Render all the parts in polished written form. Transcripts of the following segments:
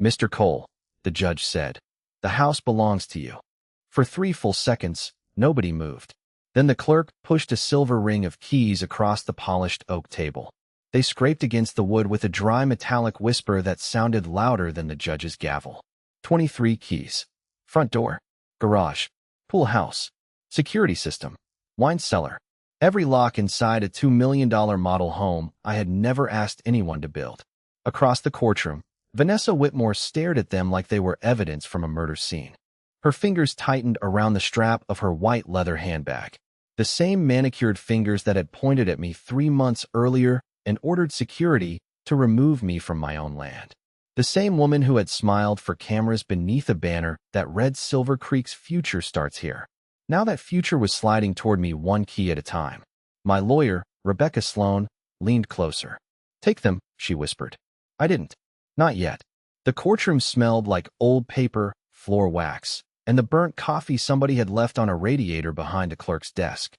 "Mr. Cole," the judge said, "the house belongs to you." For 3 full seconds, nobody moved. Then the clerk pushed a silver ring of keys across the polished oak table. They scraped against the wood with a dry metallic whisper that sounded louder than the judge's gavel. 23 keys. Front door, garage, pool house, security system, wine cellar. Every lock inside a $2 million model home I had never asked anyone to build. Across the courtroom, Vanessa Whitmore stared at them like they were evidence from a murder scene. Her fingers tightened around the strap of her white leather handbag. The same manicured fingers that had pointed at me 3 months earlier and ordered security to remove me from my own land. The same woman who had smiled for cameras beneath a banner that read Silver Creek's future starts here. Now that future was sliding toward me 1 key at a time. My lawyer, Rebecca Sloan, leaned closer. "Take them," she whispered. I didn't. Not yet. The courtroom smelled like old paper, floor wax, and the burnt coffee somebody had left on a radiator behind a clerk's desk.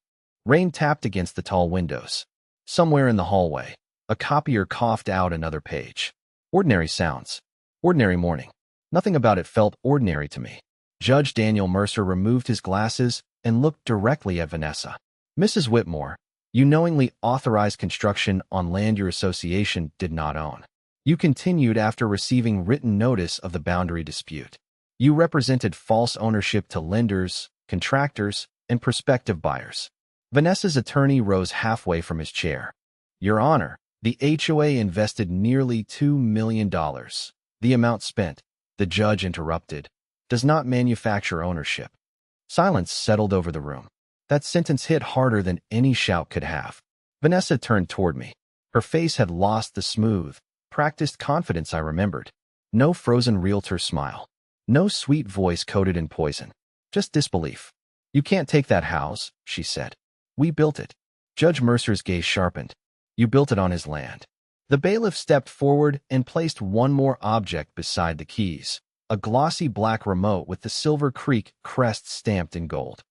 Rain tapped against the tall windows. Somewhere in the hallway, a copier coughed out another page. Ordinary sounds. Ordinary morning. Nothing about it felt ordinary to me. Judge Daniel Mercer removed his glasses and looked directly at Vanessa. "Mrs. Whitmore, you knowingly authorized construction on land your association did not own. You continued after receiving written notice of the boundary dispute. You represented false ownership to lenders, contractors, and prospective buyers." Vanessa's attorney rose halfway from his chair. "Your Honor, the HOA invested nearly $2 million. The amount spent," the judge interrupted, "does not manufacture ownership." Silence settled over the room. That sentence hit harder than any shout could have. Vanessa turned toward me. Her face had lost the smooth, practiced confidence I remembered. No frozen realtor smile. No sweet voice coated in poison. Just disbelief. "You can't take that house," she said. "We built it." Judge Mercer's gaze sharpened. "You built it on his land." The bailiff stepped forward and placed one more object beside the keys. A glossy black remote with the Silver Creek crest stamped in gold.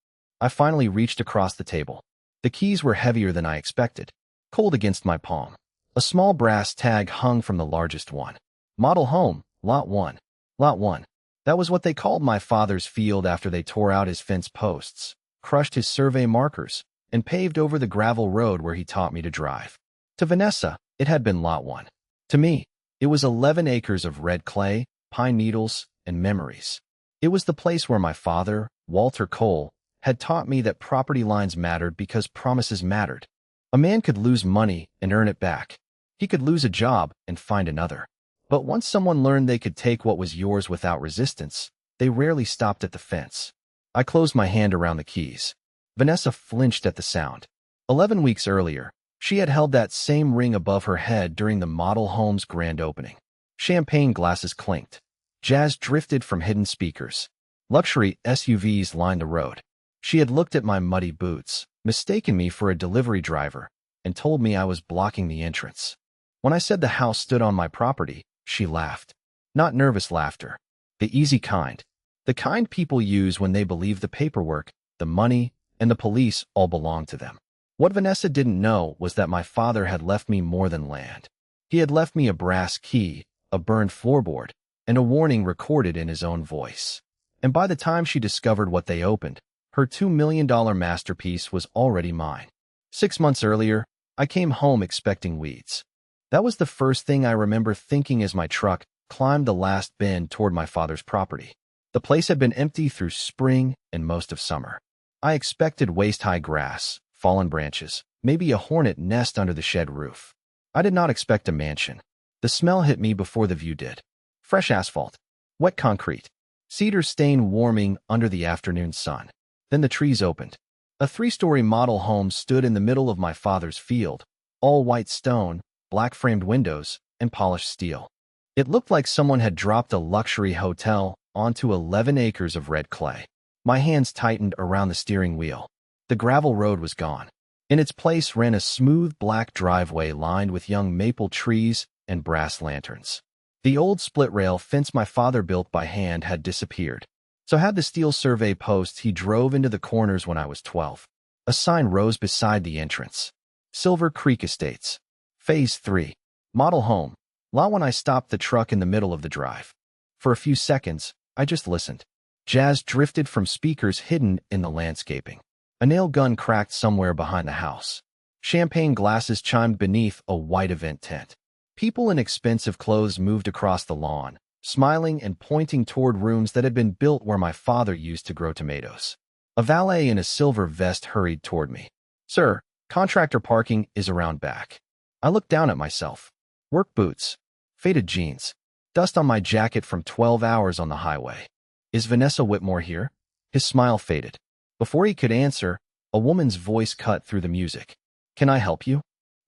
I finally reached across the table. The keys were heavier than I expected, cold against my palm. A small brass tag hung from the largest one. "Model Home, Lot 1. Lot 1. That was what they called my father's field after they tore out his fence posts, crushed his survey markers, and paved over the gravel road where he taught me to drive. To Vanessa, it had been Lot 1. To me, it was 11 acres of red clay, pine needles, and memories. It was the place where my father, Walter Cole, had taught me that property lines mattered because promises mattered. A man could lose money and earn it back. He could lose a job and find another. But once someone learned they could take what was yours without resistance, they rarely stopped at the fence. I closed my hand around the keys. Vanessa flinched at the sound. 11 weeks earlier, she had held that same ring above her head during the model home's grand opening. Champagne glasses clinked. Jazz drifted from hidden speakers. Luxury SUVs lined the road. She had looked at my muddy boots, mistaken me for a delivery driver, and told me I was blocking the entrance. When I said the house stood on my property, she laughed. Not nervous laughter. The easy kind. The kind people use when they believe the paperwork, the money, and the police all belong to them. What Vanessa didn't know was that my father had left me more than land. He had left me a brass key, a burned floorboard, and a warning recorded in his own voice. And by the time she discovered what they opened, her $2 million masterpiece was already mine. 6 months earlier, I came home expecting weeds. That was the first thing I remember thinking as my truck climbed the last bend toward my father's property. The place had been empty through spring and most of summer. I expected waist-high grass, fallen branches, maybe a hornet nest under the shed roof. I did not expect a mansion. The smell hit me before the view did. Fresh asphalt, wet concrete, cedar stain warming under the afternoon sun. Then the trees opened. A 3-story model home stood in the middle of my father's field, all white stone, black-framed windows, and polished steel. It looked like someone had dropped a luxury hotel onto 11 acres of red clay. My hands tightened around the steering wheel. The gravel road was gone. In its place ran a smooth black driveway lined with young maple trees and brass lanterns. The old split-rail fence my father built by hand had disappeared. So had the steel survey posts he drove into the corners when I was 12. A sign rose beside the entrance. Silver Creek Estates. Phase 3. Model Home. Lot 1. I stopped the truck in the middle of the drive. For a few seconds, I just listened. Jazz drifted from speakers hidden in the landscaping. A nail gun cracked somewhere behind the house. Champagne glasses chimed beneath a white event tent. People in expensive clothes moved across the lawn, smiling and pointing toward rooms that had been built where my father used to grow tomatoes. A valet in a silver vest hurried toward me. "Sir, contractor parking is around back." I looked down at myself. Work boots, faded jeans, dust on my jacket from 12 hours on the highway. "Is Vanessa Whitmore here?" His smile faded. Before he could answer, a woman's voice cut through the music. "Can I help you?"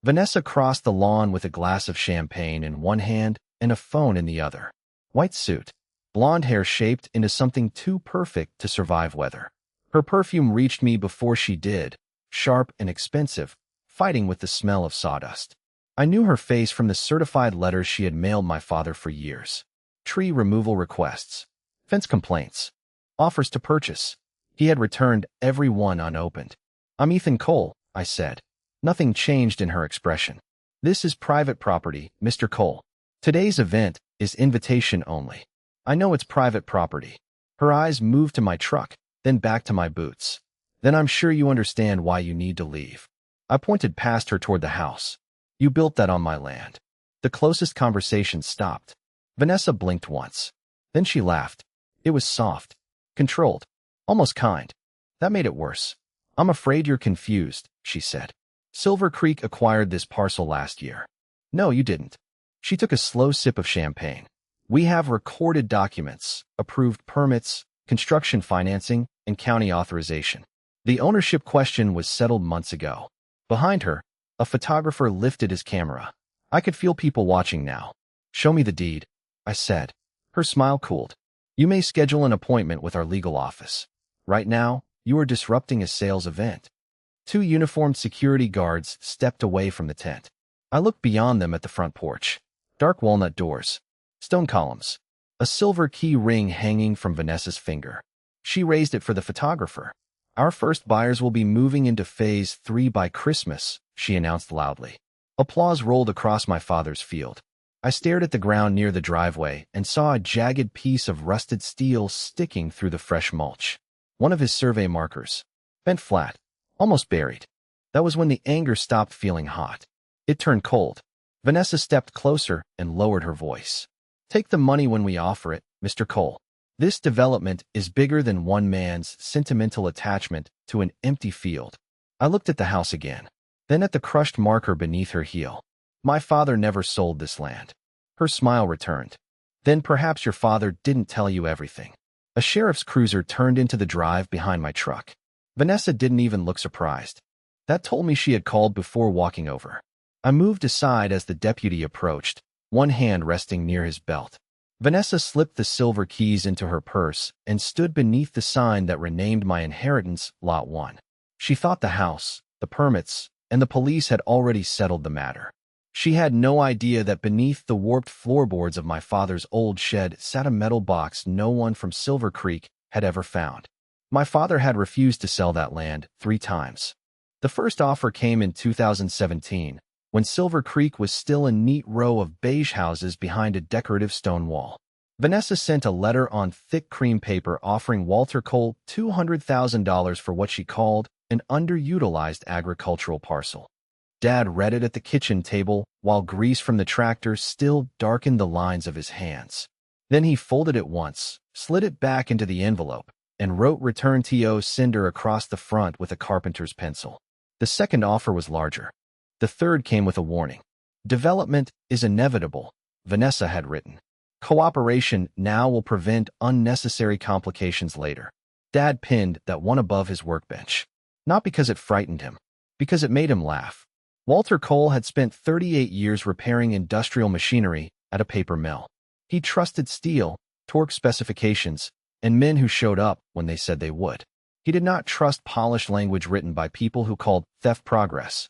Vanessa crossed the lawn with a glass of champagne in one hand and a phone in the other. White suit, blonde hair shaped into something too perfect to survive weather. Her perfume reached me before she did, sharp and expensive, fighting with the smell of sawdust. I knew her face from the certified letters she had mailed my father for years. Tree removal requests, fence complaints, offers to purchase. He had returned every one unopened. "I'm Ethan Cole," I said. Nothing changed in her expression. "This is private property, Mr. Cole. Today's event is invitation only." "I know it's private property." Her eyes moved to my truck, then back to my boots. "Then I'm sure you understand why you need to leave." I pointed past her toward the house. "You built that on my land." The closest conversation stopped. Vanessa blinked once. Then she laughed. It was soft, controlled, almost kind. That made it worse. "I'm afraid you're confused," she said. "Silver Creek acquired this parcel last year." "No, you didn't." She took a slow sip of champagne. "We have recorded documents, approved permits, construction financing, and county authorization. The ownership question was settled months ago." Behind her, a photographer lifted his camera. I could feel people watching now. "Show me the deed," I said. Her smile cooled. "You may schedule an appointment with our legal office. Right now, you are disrupting a sales event." Two uniformed security guards stepped away from the tent. I looked beyond them at the front porch. Dark walnut doors, stone columns, a silver key ring hanging from Vanessa's finger. She raised it for the photographer. "Our first buyers will be moving into Phase 3 by Christmas," she announced loudly. Applause rolled across my father's field. I stared at the ground near the driveway and saw a jagged piece of rusted steel sticking through the fresh mulch. One of his survey markers, bent flat, almost buried. That was when the anger stopped feeling hot. It turned cold. Vanessa stepped closer and lowered her voice. "Take the money when we offer it, Mr. Cole. This development is bigger than one man's sentimental attachment to an empty field." I looked at the house again, then at the crushed marker beneath her heel. "My father never sold this land." Her smile returned. "Then perhaps your father didn't tell you everything." A sheriff's cruiser turned into the drive behind my truck. Vanessa didn't even look surprised. That told me she had called before walking over. I moved aside as the deputy approached, one hand resting near his belt. Vanessa slipped the silver keys into her purse and stood beneath the sign that renamed my inheritance Lot 1. She thought the house, the permits, and the police had already settled the matter. She had no idea that beneath the warped floorboards of my father's old shed sat a metal box no one from Silver Creek had ever found. My father had refused to sell that land 3 times. The first offer came in 2017, when Silver Creek was still a neat row of beige houses behind a decorative stone wall. Vanessa sent a letter on thick cream paper offering Walter Cole $200,000 for what she called an underutilized agricultural parcel. Dad read it at the kitchen table while grease from the tractor still darkened the lines of his hands. Then he folded it once, slid it back into the envelope, and wrote "Return to Cinder" across the front with a carpenter's pencil. The second offer was larger. The third came with a warning. "Development is inevitable," Vanessa had written. "Cooperation now will prevent unnecessary complications later." Dad pinned that one above his workbench. Not because it frightened him, because it made him laugh. Walter Cole had spent 38 years repairing industrial machinery at a paper mill. He trusted steel, torque specifications, and men who showed up when they said they would. He did not trust polished language written by people who called theft progress.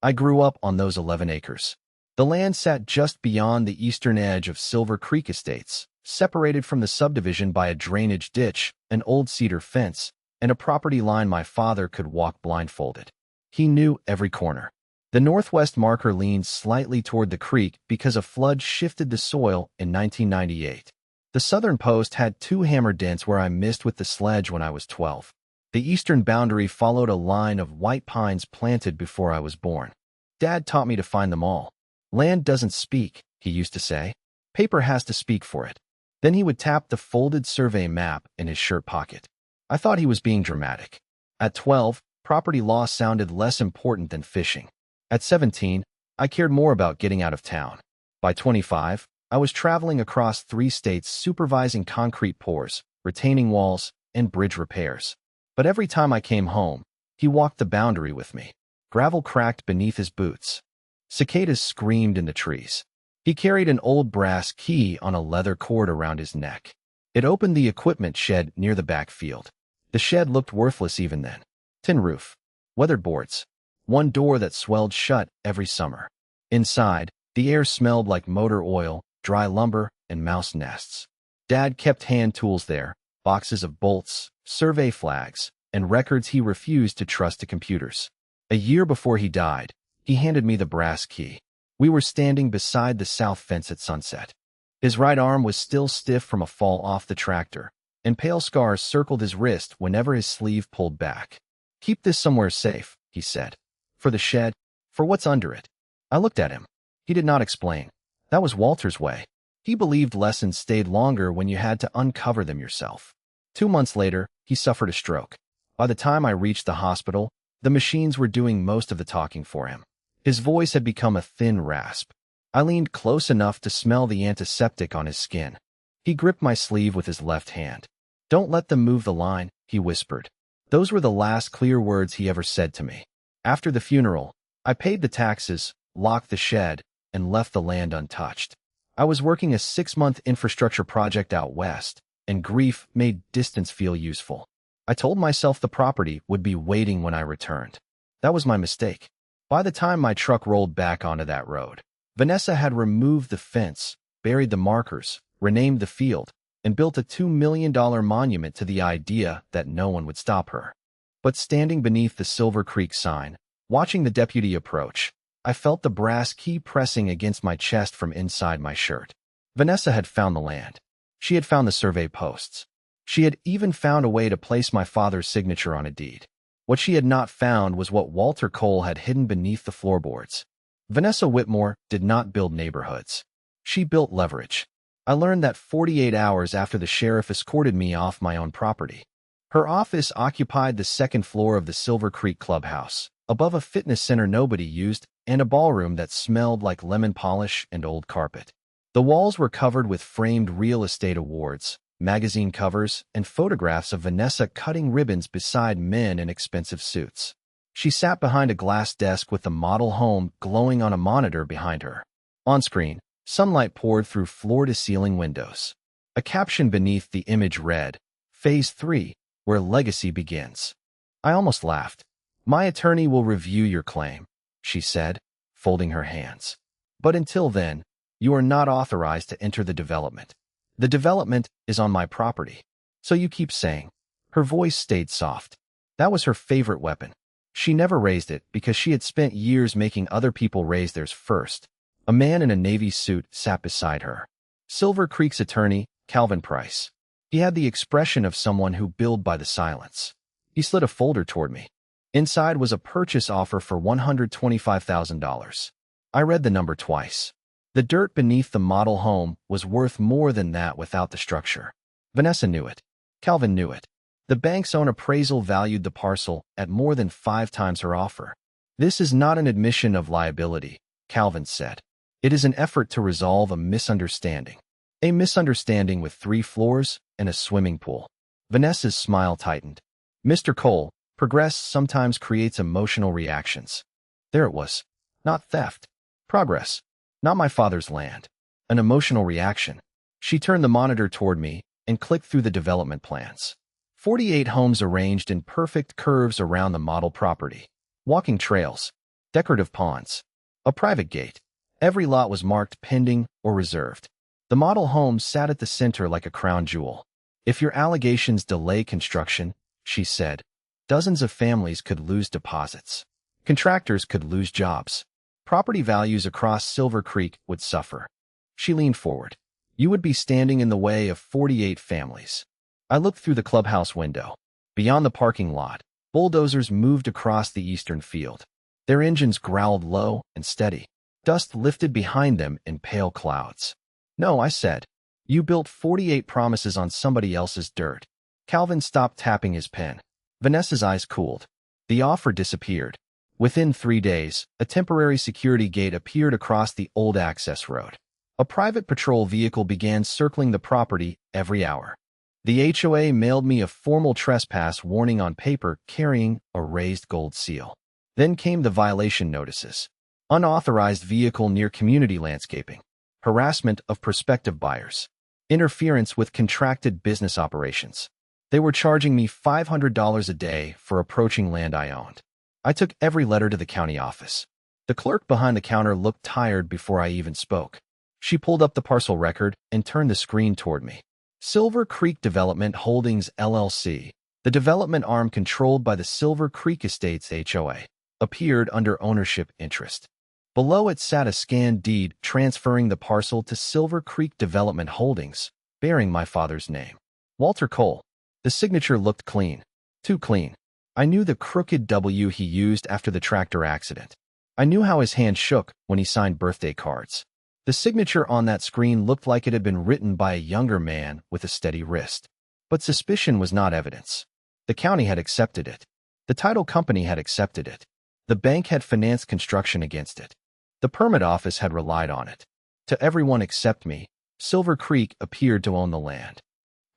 I grew up on those 11 acres. The land sat just beyond the eastern edge of Silver Creek Estates, separated from the subdivision by a drainage ditch, an old cedar fence, and a property line my father could walk blindfolded. He knew every corner. The northwest marker leaned slightly toward the creek because a flood shifted the soil in 1998. The southern post had 2 hammer dents where I missed with the sledge when I was 12. The eastern boundary followed a line of white pines planted before I was born. Dad taught me to find them all. Land doesn't speak, he used to say. Paper has to speak for it. Then he would tap the folded survey map in his shirt pocket. I thought he was being dramatic. At 12, property law sounded less important than fishing. At 17, I cared more about getting out of town. By 25, I was traveling across 3 states supervising concrete pours, retaining walls, and bridge repairs. But every time I came home, he walked the boundary with me. Gravel cracked beneath his boots. Cicadas screamed in the trees. He carried an old brass key on a leather cord around his neck. It opened the equipment shed near the backfield. The shed looked worthless even then. Tin roof, weathered boards, one door that swelled shut every summer. Inside, the air smelled like motor oil, dry lumber, and mouse nests. Dad kept hand tools there, boxes of bolts, survey flags, and records he refused to trust to computers. A year before he died, he handed me the brass key. We were standing beside the south fence at sunset. His right arm was still stiff from a fall off the tractor, and pale scars circled his wrist whenever his sleeve pulled back. "Keep this somewhere safe," he said. "For the shed, for what's under it." I looked at him. He did not explain. That was Walter's way. He believed lessons stayed longer when you had to uncover them yourself. 2 months later, he suffered a stroke. By the time I reached the hospital, the machines were doing most of the talking for him. His voice had become a thin rasp. I leaned close enough to smell the antiseptic on his skin. He gripped my sleeve with his left hand. "Don't let them move the line," he whispered. Those were the last clear words he ever said to me. After the funeral, I paid the taxes, locked the shed, and left the land untouched. I was working a 6-month infrastructure project out west, and grief made distance feel useful. I told myself the property would be waiting when I returned. That was my mistake. By the time my truck rolled back onto that road, Vanessa had removed the fence, buried the markers, renamed the field, and built a $2 million monument to the idea that no one would stop her. But standing beneath the Silver Creek sign, watching the deputy approach, I felt the brass key pressing against my chest from inside my shirt. Vanessa had found the land. She had found the survey posts. She had even found a way to place my father's signature on a deed. What she had not found was what Walter Cole had hidden beneath the floorboards. Vanessa Whitmore did not build neighborhoods. She built leverage. I learned that 48 hours after the sheriff escorted me off my own property. Her office occupied the 2nd floor of the Silver Creek Clubhouse, above a fitness center nobody used and a ballroom that smelled like lemon polish and old carpet. The walls were covered with framed real estate awards, magazine covers, and photographs of Vanessa cutting ribbons beside men in expensive suits. She sat behind a glass desk with the model home glowing on a monitor behind her. On screen, sunlight poured through floor-to-ceiling windows. A caption beneath the image read, "Phase 3, where legacy begins." I almost laughed. "My attorney will review your claim," she said, folding her hands. "But until then, you are not authorized to enter the development. The development is on my property. So you keep saying." Her voice stayed soft. That was her favorite weapon. She never raised it because she had spent years making other people raise theirs first. A man in a Navy suit sat beside her. Silver Creek's attorney, Calvin Price. He had the expression of someone who billed by the silence. He slid a folder toward me. Inside was a purchase offer for $125,000. I read the number twice. The dirt beneath the model home was worth more than that without the structure. Vanessa knew it. Calvin knew it. The bank's own appraisal valued the parcel at more than 5 times her offer. "This is not an admission of liability," Calvin said. "It is an effort to resolve a misunderstanding. A misunderstanding with 3 floors and a swimming pool." Vanessa's smile tightened. "Mr. Cole, progress sometimes creates emotional reactions." There it was. Not theft. Progress. Not my father's land. An emotional reaction. She turned the monitor toward me and clicked through the development plans. 48 homes arranged in perfect curves around the model property. Walking trails. Decorative ponds. A private gate. Every lot was marked pending or reserved. The model home sat at the center like a crown jewel. "If your allegations delay construction," she said, "dozens of families could lose deposits. Contractors could lose jobs. Property values across Silver Creek would suffer." She leaned forward. You would be standing in the way of 48 families. I looked through the clubhouse window. Beyond the parking lot, bulldozers moved across the eastern field. Their engines growled low and steady. Dust lifted behind them in pale clouds. No, I said. You built 48 promises on somebody else's dirt. Calvin stopped tapping his pen. Vanessa's eyes cooled. The offer disappeared. Within 3 days, a temporary security gate appeared across the old access road. A private patrol vehicle began circling the property every hour. The HOA mailed me a formal trespass warning on paper carrying a raised gold seal. Then came the violation notices. Unauthorized vehicle near community landscaping. Harassment of prospective buyers. Interference with contracted business operations. They were charging me $500 a day for approaching land I owned. I took every letter to the county office. The clerk behind the counter looked tired before I even spoke. She pulled up the parcel record and turned the screen toward me. Silver Creek Development Holdings, LLC, the development arm controlled by the Silver Creek Estates HOA, appeared under ownership interest. Below it sat a scanned deed transferring the parcel to Silver Creek Development Holdings, bearing my father's name. Walter Cole. The signature looked clean. Too clean. I knew the crooked W he used after the tractor accident. I knew how his hand shook when he signed birthday cards. The signature on that screen looked like it had been written by a younger man with a steady wrist. But suspicion was not evidence. The county had accepted it. The title company had accepted it. The bank had financed construction against it. The permit office had relied on it. To everyone except me, Silver Creek appeared to own the land.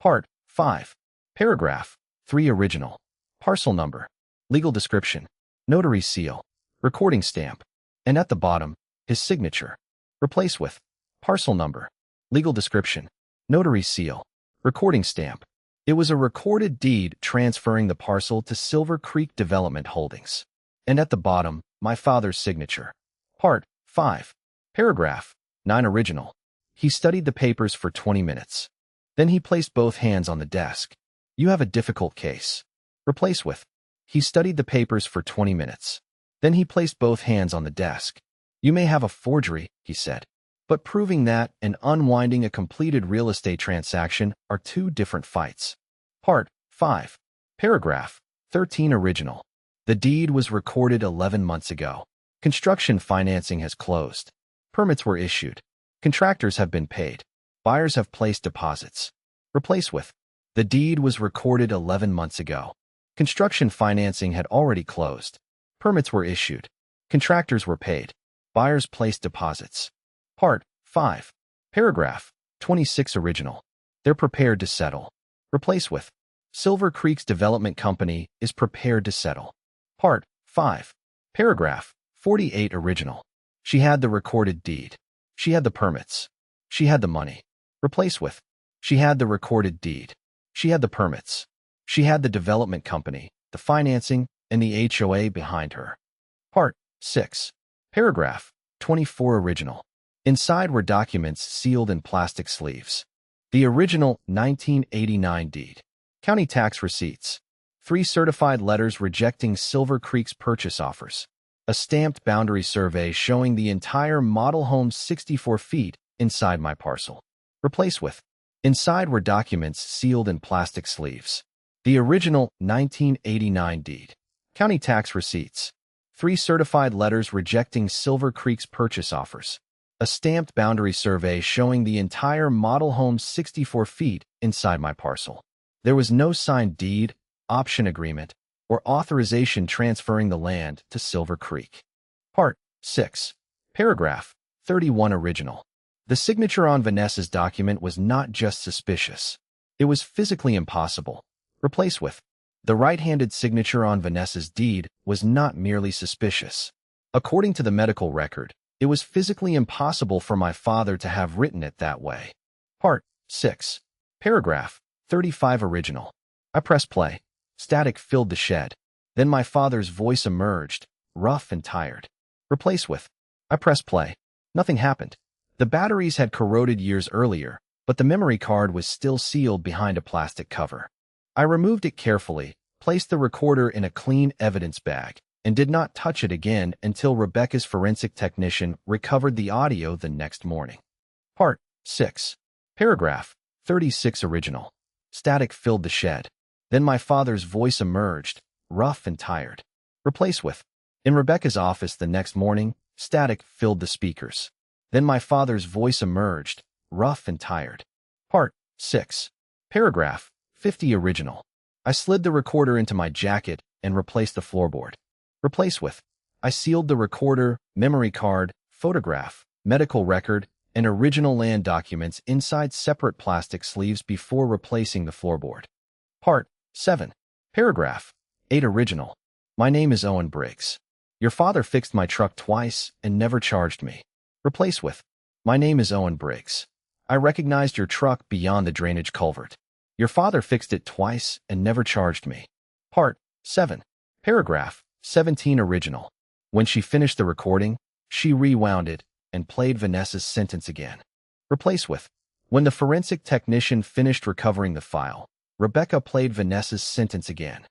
Part 5. Paragraph 3 original. Parcel number. Legal description. Notary seal. Recording stamp. And at the bottom, his signature. Replace with. Parcel number. Legal description. Notary seal. Recording stamp. It was a recorded deed transferring the parcel to Silver Creek Development Holdings. And at the bottom, my father's signature. Part 5. Paragraph 9 original. He studied the papers for 20 minutes. Then he placed both hands on the desk. You have a difficult case. Replace with. He studied the papers for 20 minutes. Then he placed both hands on the desk. You may have a forgery, he said. But proving that and unwinding a completed real estate transaction are two different fights. Part 5. Paragraph 13 original. The deed was recorded 11 months ago. Construction financing has closed. Permits were issued. Contractors have been paid. Buyers have placed deposits. Replace with. The deed was recorded 11 months ago. Construction financing had already closed. Permits were issued. Contractors were paid. Buyers placed deposits. Part 5. Paragraph 26 original. They're prepared to settle. Replace with. Silver Creek's development company is prepared to settle. Part 5. Paragraph 48 original. She had the recorded deed. She had the permits. She had the money. Replace with. She had the recorded deed. She had the permits. She had the development company, the financing, and the HOA behind her. Part 6. Paragraph 24 original. Inside were documents sealed in plastic sleeves. The original 1989 deed. County tax receipts. 3 certified letters rejecting Silver Creek's purchase offers. A stamped boundary survey showing the entire model home 64 feet inside my parcel. Replace with. Inside were documents sealed in plastic sleeves. The original 1989 deed. County tax receipts. 3 certified letters rejecting Silver Creek's purchase offers. A stamped boundary survey showing the entire model home 64 feet inside my parcel. There was no signed deed, option agreement, or authorization transferring the land to Silver Creek. Part 6. Paragraph 31 original. The signature on Vanessa's document was not just suspicious. It was physically impossible. Replace with. The right-handed signature on Vanessa's deed was not merely suspicious. According to the medical record, it was physically impossible for my father to have written it that way. Part 6. Paragraph 35 original. I pressed play. Static filled the shed. Then my father's voice emerged, rough and tired. Replace with. I pressed play. Nothing happened. The batteries had corroded years earlier, but the memory card was still sealed behind a plastic cover. I removed it carefully, placed the recorder in a clean evidence bag, and did not touch it again until Rebecca's forensic technician recovered the audio the next morning. Part 6. Paragraph 36 original. Static filled the shed. Then my father's voice emerged, rough and tired. Replace with. In Rebecca's office the next morning, static filled the speakers. Then my father's voice emerged, rough and tired. Part 6. Paragraph 50 original. I slid the recorder into my jacket and replaced the floorboard. Replace with. I sealed the recorder, memory card, photograph, medical record, and original land documents inside separate plastic sleeves before replacing the floorboard. Part 7. Paragraph 8 original. My name is Owen Briggs. Your father fixed my truck twice and never charged me. Replace with. My name is Owen Briggs. I recognized your truck beyond the drainage culvert. Your father fixed it twice and never charged me. Part 7. Paragraph 17 original. When she finished the recording, she rewound it and played Vanessa's sentence again. Replace with. When the forensic technician finished recovering the file, Rebecca played Vanessa's sentence again.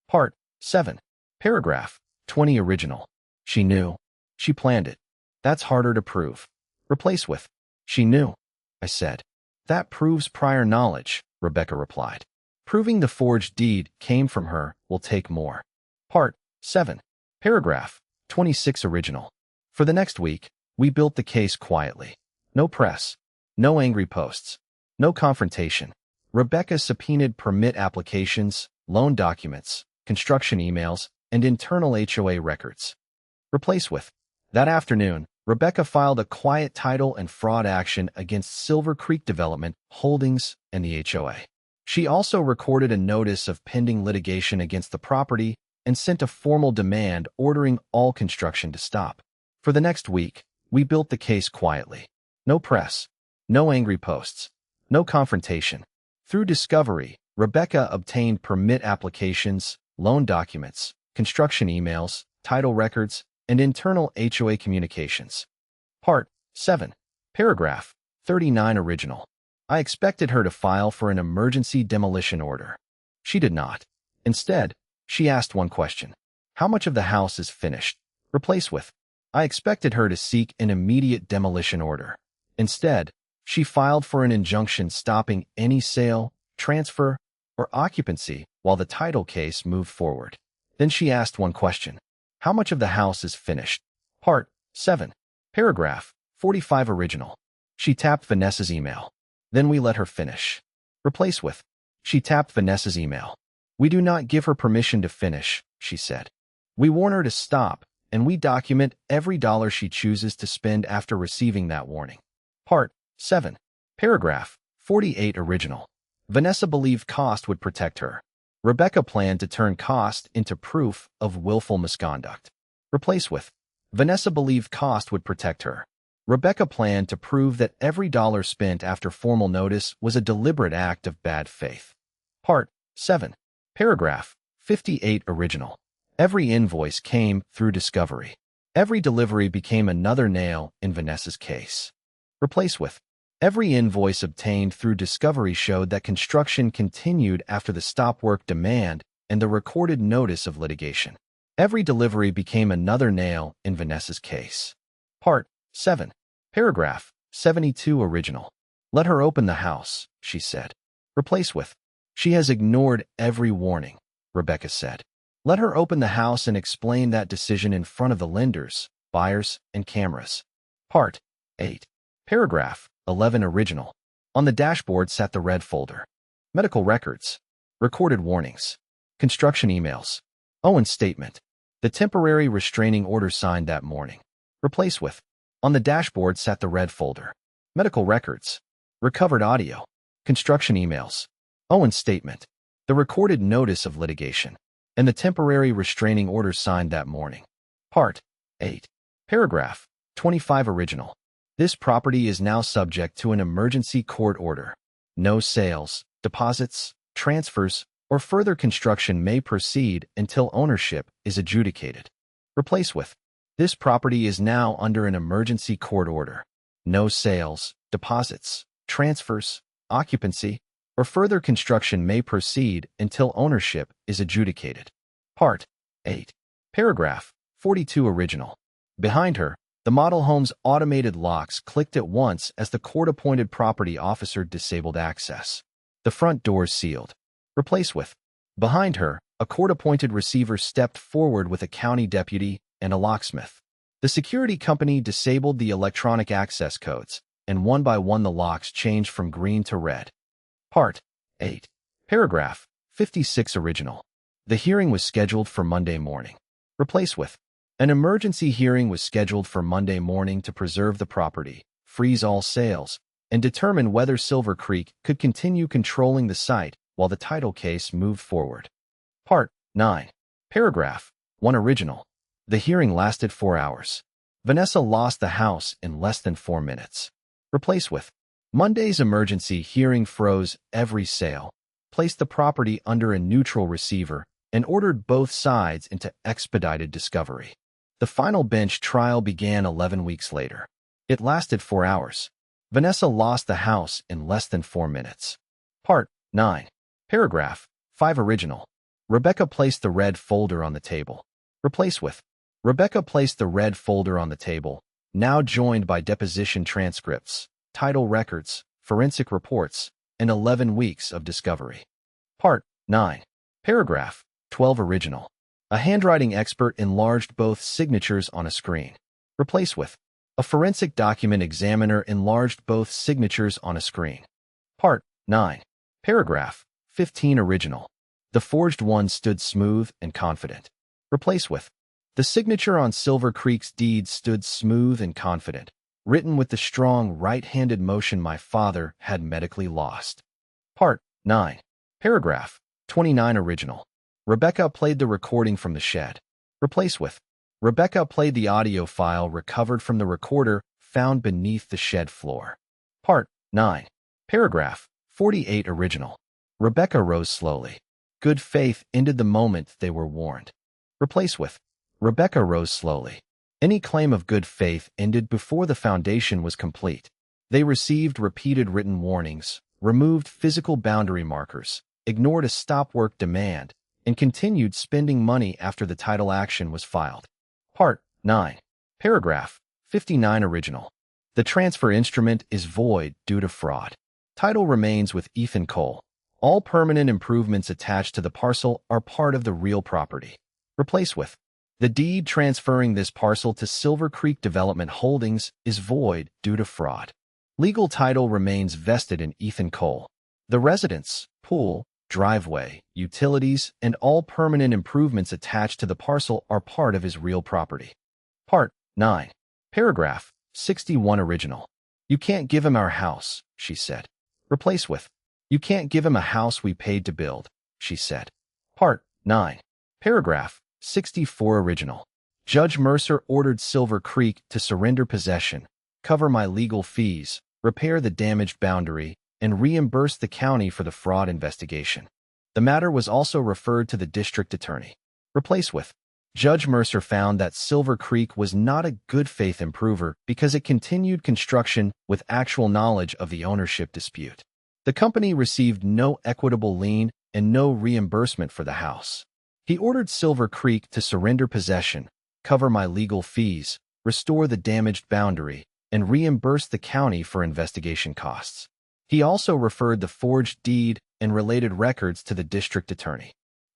Part 7. Paragraph 20 original. She knew. She planned it. That's harder to prove. Replace with. She knew. I said. That proves prior knowledge, Rebecca replied. Proving the forged deed came from her will take more. Part 7. Paragraph 26 original. For the next week, we built the case quietly. No press. No angry posts. No confrontation. Rebecca subpoenaed permit applications, loan documents, construction emails, and internal HOA records. Replace with. That afternoon, Rebecca filed a quiet title and fraud action against Silver Creek Development Holdings and the HOA. She also recorded a notice of pending litigation against the property and sent a formal demand ordering all construction to stop. For the next week, we built the case quietly. No press. No angry posts. No confrontation. Through discovery, Rebecca obtained permit applications, loan documents, construction emails, title records, and internal HOA communications. Part 7. Paragraph 39 original. I expected her to file for an emergency demolition order. She did not. Instead, she asked one question. How much of the house is finished? Replace with. I expected her to seek an immediate demolition order. Instead, she filed for an injunction stopping any sale, transfer, or occupancy while the title case moved forward. Then she asked one question. How much of the house is finished? Part 7. Paragraph 45 original. She tapped Vanessa's email. Then we let her finish. Replace with. She tapped Vanessa's email. We do not give her permission to finish, she said. We warn her to stop, and we document every dollar she chooses to spend after receiving that warning. Part 7. Paragraph 48 original. Vanessa believed cost would protect her. Rebecca planned to turn cost into proof of willful misconduct. Replace with. Vanessa believed cost would protect her. Rebecca planned to prove that every dollar spent after formal notice was a deliberate act of bad faith. Part 7. Paragraph 58 original. Every invoice came through discovery. Every delivery became another nail in Vanessa's case. Replace with. Every invoice obtained through discovery showed that construction continued after the stop work demand and the recorded notice of litigation. Every delivery became another nail in Vanessa's case. Part 7. Paragraph 72 original. Let her open the house, she said. Replace with. She has ignored every warning, Rebecca said. Let her open the house and explain that decision in front of the lenders, buyers, and cameras. Part 8. Paragraph 11 original. On the dashboard sat the red folder. Medical records. Recorded warnings. Construction emails. Owen's statement. The temporary restraining order signed that morning. Replace with. On the dashboard sat the red folder. Medical records. Recovered audio. Construction emails. Owen's statement. The recorded notice of litigation. And the temporary restraining order signed that morning. Part 8. Paragraph 25 original. This property is now subject to an emergency court order. No sales, deposits, transfers, or further construction may proceed until ownership is adjudicated. Replace with. This property is now under an emergency court order. No sales, deposits, transfers, occupancy, or further construction may proceed until ownership is adjudicated. Part 8. Paragraph 42 original. Behind her, The model home's automated locks clicked at once as the court-appointed property officer disabled access. The front doors sealed. Replaced with. Behind her, a court-appointed receiver stepped forward with a county deputy and a locksmith. The security company disabled the electronic access codes, and one by one the locks changed from green to red. Part 8. Paragraph 56 original. The hearing was scheduled for Monday morning. Replaced with. An emergency hearing was scheduled for Monday morning to preserve the property, freeze all sales, and determine whether Silver Creek could continue controlling the site while the title case moved forward. Part 9. Paragraph 1 original. The hearing lasted 4 hours. Vanessa lost the house in less than 4 minutes. Replaced with. Monday's emergency hearing froze every sale, placed the property under a neutral receiver, and ordered both sides into expedited discovery. The final bench trial began 11 weeks later. It lasted 4 hours. Vanessa lost the house in less than 4 minutes. Part 9. Paragraph 5 original. Rebecca placed the red folder on the table. Replaced with. Rebecca placed the red folder on the table, now joined by deposition transcripts, title records, forensic reports, and 11 weeks of discovery. Part 9. Paragraph 12 original. A handwriting expert enlarged both signatures on a screen. Replaced with. A forensic document examiner enlarged both signatures on a screen. Part 9. Paragraph 15 original. The forged one stood smooth and confident. Replaced with. The signature on Silver Creek's deed stood smooth and confident, written with the strong right-handed motion my father had medically lost. Part 9. Paragraph 29 original. Rebecca played the recording from the shed. Replaced with. Rebecca played the audio file recovered from the recorder found beneath the shed floor. Part 9. Paragraph 48 original. Rebecca rose slowly. Good faith ended the moment they were warned. Replaced with. Rebecca rose slowly. Any claim of good faith ended before the foundation was complete. They received repeated written warnings, removed physical boundary markers, ignored a stop-work demand, and continued spending money after the title action was filed. Part 9. Paragraph 59 original. The transfer instrument is void due to fraud. Title remains with Ethan Cole. All permanent improvements attached to the parcel are part of the real property. Replaced with. The deed transferring this parcel to Silver Creek Development Holdings is void due to fraud. Legal title remains vested in Ethan Cole. The residence, pool, driveway, utilities, and all permanent improvements attached to the parcel are part of his real property. Part 9. Paragraph 61 original. You can't give him our house, she said. Replace with. You can't give him a house we paid to build, she said. Part 9. Paragraph 64 original. Judge Mercer ordered Silver Creek to surrender possession, cover my legal fees, repair the damaged boundary, and reimburse the county for the fraud investigation. The matter was also referred to the district attorney. Replaced with. Judge Mercer found that Silver Creek was not a good faith improver because it continued construction with actual knowledge of the ownership dispute. The company received no equitable lien and no reimbursement for the house. He ordered Silver Creek to surrender possession, cover my legal fees, restore the damaged boundary, and reimburse the county for investigation costs. He also referred the forged deed and related records to the district attorney.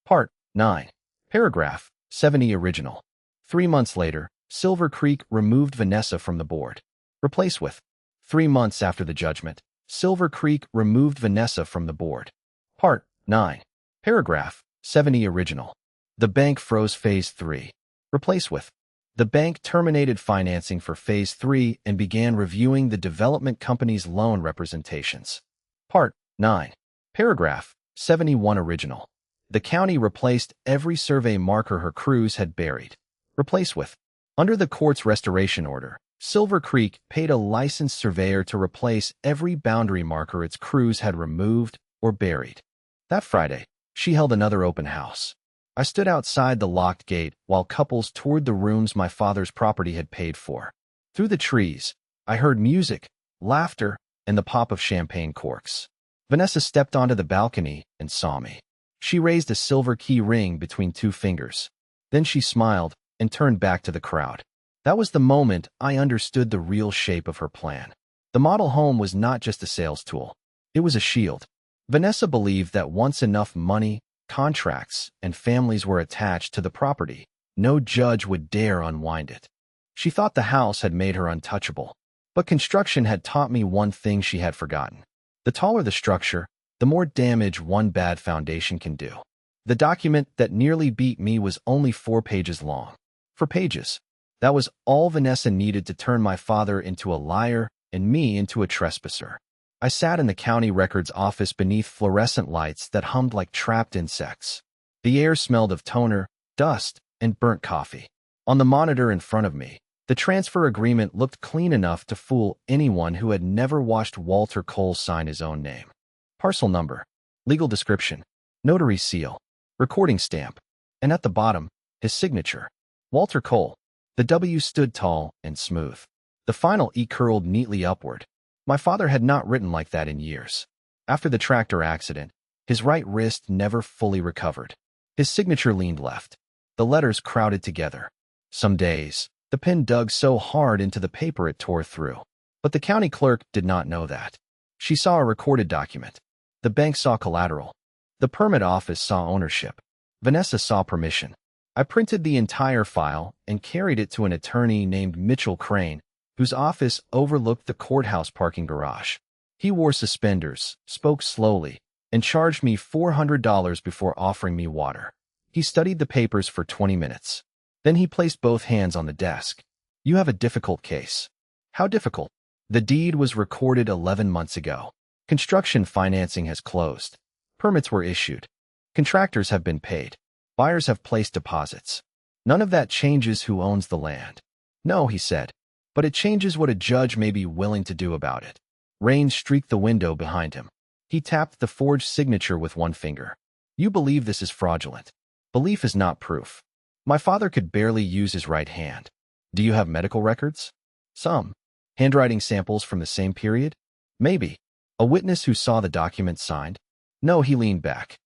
Part 9. Paragraph 70 original. 3 months later, Silver Creek removed Vanessa from the board. Replaced with. 3 months after the judgment, Silver Creek removed Vanessa from the board. Part 9. Paragraph 70 original. The bank froze Phase 3. Replaced with. The bank terminated financing for Phase 3 and began reviewing the development company's loan representations. Part 9. Paragraph 71 original. The county replaced every survey marker her crews had buried. Replaced with. Under the court's restoration order, Silver Creek paid a licensed surveyor to replace every boundary marker its crews had removed or buried. That Friday, she held another open house. I stood outside the locked gate while couples toured the rooms my father's property had paid for. Through the trees, I heard music, laughter, and the pop of champagne corks. Vanessa stepped onto the balcony and saw me. She raised a silver key ring between 2 fingers. Then she smiled and turned back to the crowd. That was the moment I understood the real shape of her plan. The model home was not just a sales tool. It was a shield. Vanessa believed that once enough money, contracts, and families were attached to the property, no judge would dare unwind it. She thought the house had made her untouchable. But construction had taught me one thing she had forgotten. The taller the structure, the more damage one bad foundation can do. The document that nearly beat me was only 4 pages long. 4 pages. That was all Vanessa needed to turn my father into a liar and me into a trespasser. I sat in the county records office beneath fluorescent lights that hummed like trapped insects. The air smelled of toner, dust, and burnt coffee. On the monitor in front of me, the transfer agreement looked clean enough to fool anyone who had never watched Walter Cole sign his own name. Parcel number, legal description, notary seal, recording stamp, and at the bottom, his signature. Walter Cole. The W stood tall and smooth. The final E curled neatly upward. My father had not written like that in years. After the tractor accident, his right wrist never fully recovered. His signature leaned left. The letters crowded together. Some days, the pen dug so hard into the paper it tore through. But the county clerk did not know that. She saw a recorded document. The bank saw collateral. The permit office saw ownership. Vanessa saw permission. I printed the entire file and carried it to an attorney named Mitchell Crane, whose office overlooked the courthouse parking garage. He wore suspenders, spoke slowly, and charged me $400 before offering me water. He studied the papers for 20 minutes. Then he placed both hands on the desk. You have a difficult case. How difficult? The deed was recorded 11 months ago. Construction financing has closed. Permits were issued. Contractors have been paid. Buyers have placed deposits. None of that changes who owns the land. No, he said, but it changes what a judge may be willing to do about it. Rain streaked the window behind him. He tapped the forged signature with one finger. You believe this is fraudulent. Belief is not proof. My father could barely use his right hand. Do you have medical records? Some. Handwriting samples from the same period? Maybe. A witness who saw the document signed? No, he leaned back.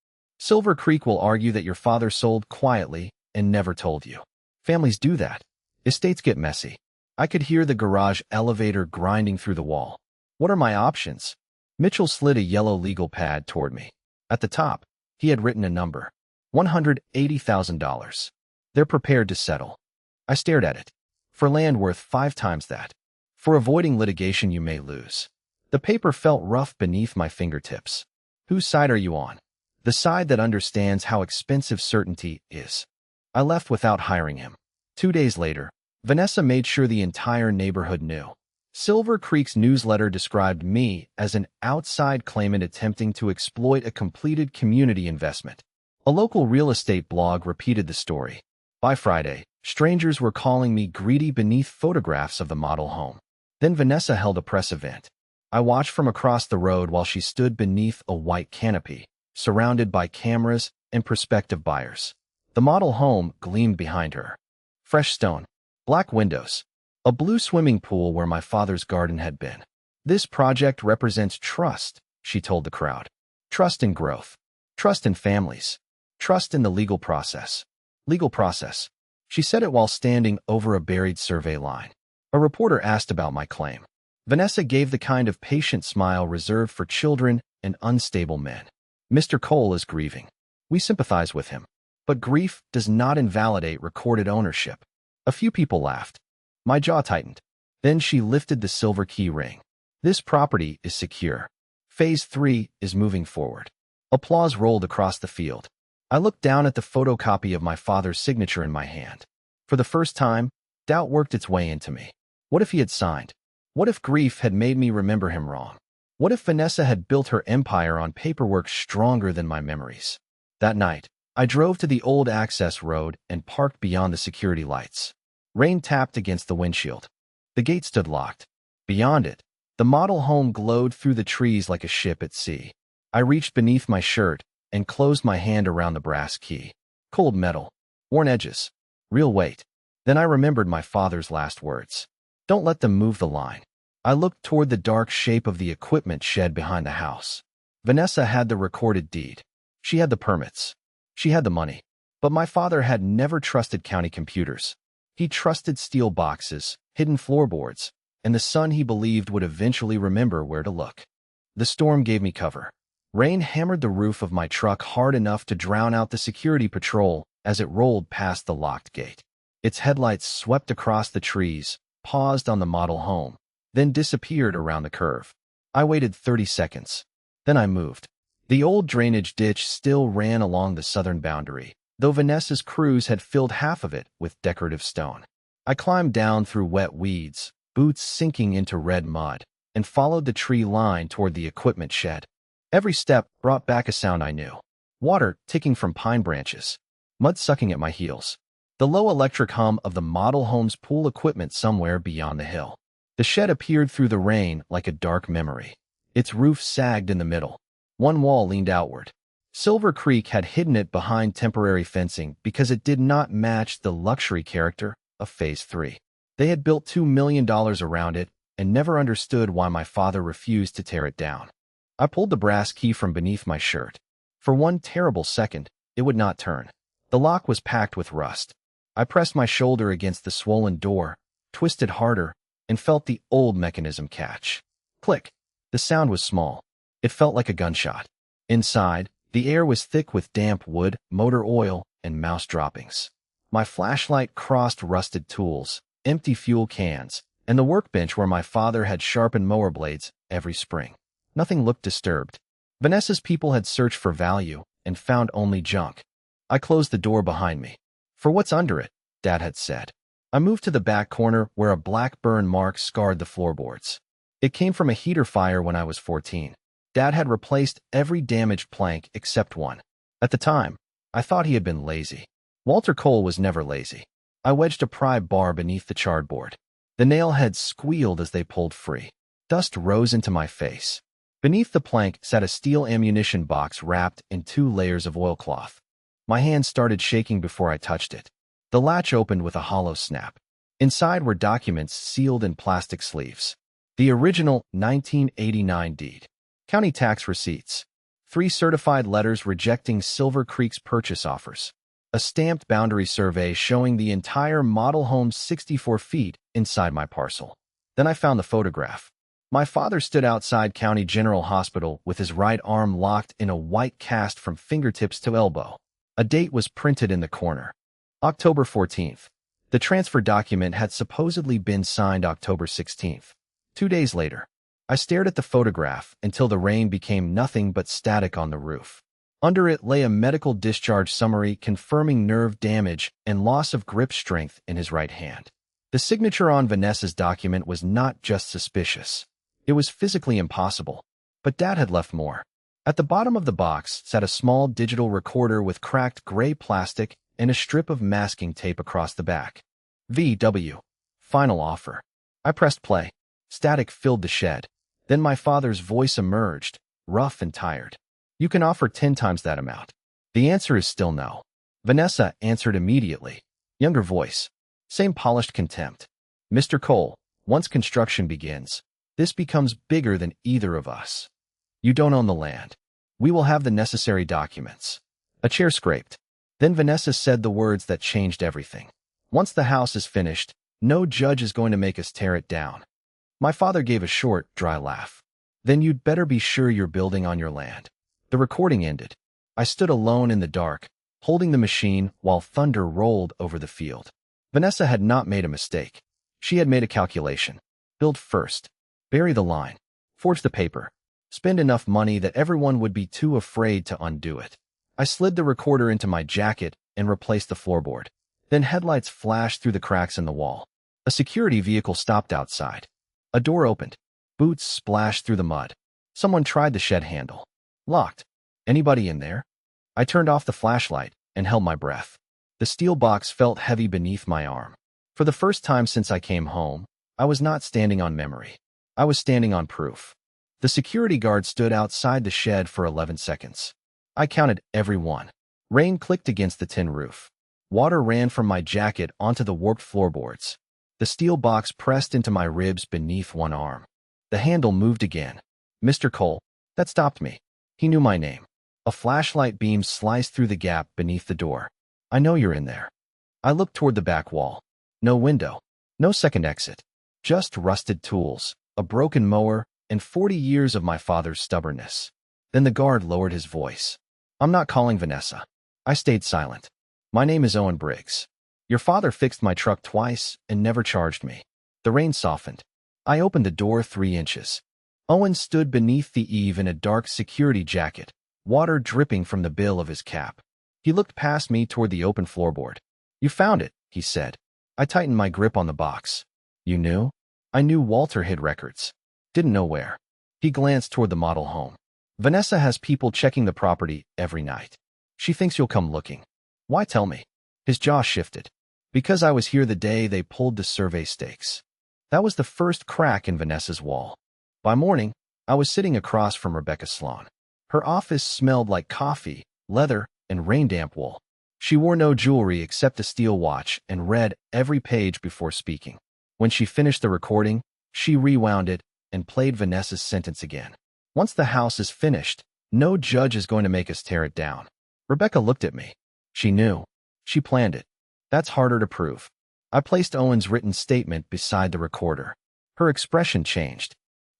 Silver Creek will argue that your father sold quietly and never told you. Families do that. Estates get messy. I could hear the garage elevator grinding through the wall. What are my options? Mitchell slid a yellow legal pad toward me. At the top, he had written a number. $180,000. They're prepared to settle. I stared at it. For land worth 5 times that. For avoiding litigation you may lose. The paper felt rough beneath my fingertips. Whose side are you on? The side that understands how expensive certainty is. I left without hiring him. 2 days later, Vanessa made sure the entire neighborhood knew. Silver Creek's newsletter described me as an outside claimant attempting to exploit a completed community investment. A local real estate blog repeated the story. By Friday, strangers were calling me greedy beneath photographs of the model home. Then Vanessa held a press event. I watched from across the road while she stood beneath a white canopy, surrounded by cameras and prospective buyers. The model home gleamed behind her. Fresh stone, black windows, a blue swimming pool where my father's garden had been. This project represents trust, she told the crowd. Trust in growth. Trust in families. Trust in the legal process. Legal process. She said it while standing over a buried survey line. A reporter asked about my claim. Vanessa gave the kind of patient smile reserved for children and unstable men. Mr. Cole is grieving. We sympathize with him. But grief does not invalidate recorded ownership. A few people laughed. My jaw tightened. Then she lifted the silver key ring. This property is secure. Phase 3 is moving forward. Applause rolled across the field. I looked down at the photocopy of my father's signature in my hand. For the first time, doubt worked its way into me. What if he had signed? What if grief had made me remember him wrong? What if Vanessa had built her empire on paperwork stronger than my memories? That night, I drove to the old access road and parked beyond the security lights. Rain tapped against the windshield. The gate stood locked. Beyond it, the model home glowed through the trees like a ship at sea. I reached beneath my shirt and closed my hand around the brass key. Cold metal, worn edges, real weight. Then I remembered my father's last words. Don't let them move the line. I looked toward the dark shape of the equipment shed behind the house. Vanessa had the recorded deed. She had the permits. She had the money. But my father had never trusted county computers. He trusted steel boxes, hidden floorboards, and the son he believed would eventually remember where to look. The storm gave me cover. Rain hammered the roof of my truck hard enough to drown out the security patrol as it rolled past the locked gate. Its headlights swept across the trees, paused on the model home, then disappeared around the curve. I waited 30 seconds. Then I moved. The old drainage ditch still ran along the southern boundary, though Vanessa's crews had filled half of it with decorative stone. I climbed down through wet weeds, boots sinking into red mud, and followed the tree line toward the equipment shed. Every step brought back a sound I knew. Water ticking from pine branches, mud sucking at my heels, the low electric hum of the model home's pool equipment somewhere beyond the hill. The shed appeared through the rain like a dark memory. Its roof sagged in the middle. One wall leaned outward. Silver Creek had hidden it behind temporary fencing because it did not match the luxury character of Phase 3. They had built $2 million around it and never understood why my father refused to tear it down. I pulled the brass key from beneath my shirt. For one terrible second, it would not turn. The lock was packed with rust. I pressed my shoulder against the swollen door, twisted harder, and felt the old mechanism catch. Click. The sound was small. It felt like a gunshot. Inside, the air was thick with damp wood, motor oil, and mouse droppings. My flashlight crossed rusted tools, empty fuel cans, and the workbench where my father had sharpened mower blades every spring. Nothing looked disturbed. Vanessa's people had searched for value and found only junk. I closed the door behind me. For what's under it, Dad had said. I moved to the back corner where a black burn mark scarred the floorboards. It came from a heater fire when I was 14. Dad had replaced every damaged plank except one. At the time, I thought he had been lazy. Walter Cole was never lazy. I wedged a pry bar beneath the charred board. The nail heads squealed as they pulled free. Dust rose into my face. Beneath the plank sat a steel ammunition box wrapped in 2 layers of oilcloth. My hand started shaking before I touched it. The latch opened with a hollow snap. Inside were documents sealed in plastic sleeves. The original 1989 deed. County tax receipts. 3 certified letters rejecting Silver Creek's purchase offers. A stamped boundary survey showing the entire model home's 64 feet inside my parcel. Then I found the photograph. My father stood outside County General Hospital with his right arm locked in a white cast from fingertips to elbow. A date was printed in the corner. October 14th. The transfer document had supposedly been signed October 16th. 2 days later, I stared at the photograph until the rain became nothing but static on the roof. Under it lay a medical discharge summary confirming nerve damage and loss of grip strength in his right hand. The signature on Vanessa's document was not just suspicious. It was physically impossible. But Dad had left more. At the bottom of the box sat a small digital recorder with cracked gray plastic and a strip of masking tape across the back. VW. Final offer. I pressed play. Static filled the shed. Then my father's voice emerged, rough and tired. You can offer 10 times that amount. The answer is still no. Vanessa answered immediately. Younger voice. Same polished contempt. Mr. Cole, once construction begins, this becomes bigger than either of us. You don't own the land. We will have the necessary documents. A chair scraped. Then Vanessa said the words that changed everything. Once the house is finished, no judge is going to make us tear it down. My father gave a short, dry laugh. Then you'd better be sure you're building on your land. The recording ended. I stood alone in the dark, holding the machine while thunder rolled over the field. Vanessa had not made a mistake. She had made a calculation. Build first. Bury the line. Forge the paper. Spend enough money that everyone would be too afraid to undo it. I slid the recorder into my jacket and replaced the floorboard. Then headlights flashed through the cracks in the wall. A security vehicle stopped outside. A door opened. Boots splashed through the mud. Someone tried the shed handle. Locked. Anybody in there? I turned off the flashlight and held my breath. The steel box felt heavy beneath my arm. For the first time since I came home, I was not standing on memory. I was standing on proof. The security guard stood outside the shed for 11 seconds. I counted every one. Rain clicked against the tin roof. Water ran from my jacket onto the warped floorboards. The steel box pressed into my ribs beneath one arm. The handle moved again. Mr. Cole. That stopped me. He knew my name. A flashlight beam sliced through the gap beneath the door. I know you're in there. I looked toward the back wall. No window. No second exit. Just rusted tools, a broken mower, and 40 years of my father's stubbornness. Then the guard lowered his voice. I'm not calling Vanessa. I stayed silent. My name is Owen Briggs. Your father fixed my truck twice and never charged me. The rain softened. I opened the door 3 inches. Owen stood beneath the eave in a dark security jacket, water dripping from the bill of his cap. He looked past me toward the open floorboard. You found it, he said. I tightened my grip on the box. You knew? I knew Walter hid records. Didn't know where. He glanced toward the model home. Vanessa has people checking the property every night. She thinks you'll come looking. Why tell me? His jaw shifted. Because I was here the day they pulled the survey stakes. That was the first crack in Vanessa's wall. By morning, I was sitting across from Rebecca Sloan. Her office smelled like coffee, leather, and rain-damp wool. She wore no jewelry except a steel watch and read every page before speaking. When she finished the recording, she rewound it and played Vanessa's sentence again. Once the house is finished, no judge is going to make us tear it down. Rebecca looked at me. She knew. She planned it. That's harder to prove. I placed Owen's written statement beside the recorder. Her expression changed.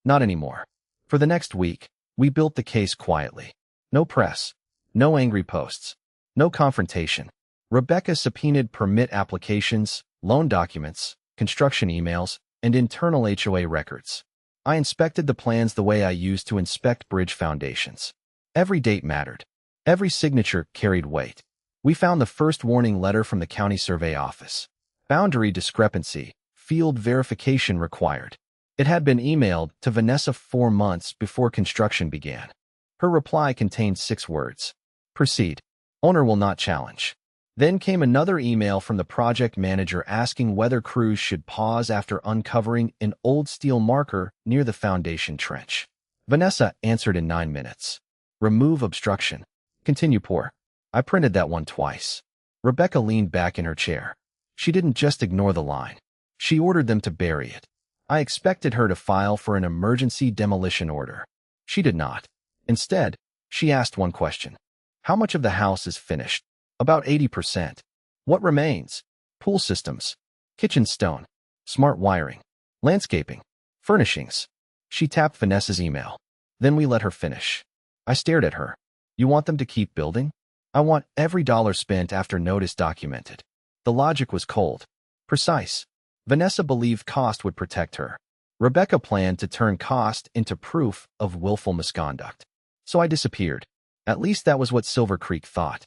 Not anymore. For the next week, we built the case quietly. No press. No angry posts. No confrontation. Rebecca subpoenaed permit applications, loan documents, construction emails, and internal HOA records. I inspected the plans the way I used to inspect bridge foundations. Every date mattered. Every signature carried weight. We found the first warning letter from the county survey office. Boundary discrepancy, field verification required. It had been emailed to Vanessa 4 months before construction began. Her reply contained 6 words. Proceed. Owner will not challenge. Then came another email from the project manager asking whether crews should pause after uncovering an old steel marker near the foundation trench. Vanessa answered in 9 minutes. Remove obstruction. Continue pour. I printed that one twice. Rebecca leaned back in her chair. She didn't just ignore the line. She ordered them to bury it. I expected her to file for an emergency demolition order. She did not. Instead, she asked one question. How much of the house is finished? About 80%. What remains? Pool systems, kitchen stone, smart wiring, landscaping, furnishings. She tapped Vanessa's email. Then we let her finish. I stared at her. You want them to keep building? I want every dollar spent after notice documented. The logic was cold, precise. Vanessa believed cost would protect her. Rebecca planned to turn cost into proof of willful misconduct. So I disappeared. At least that was what Silver Creek thought.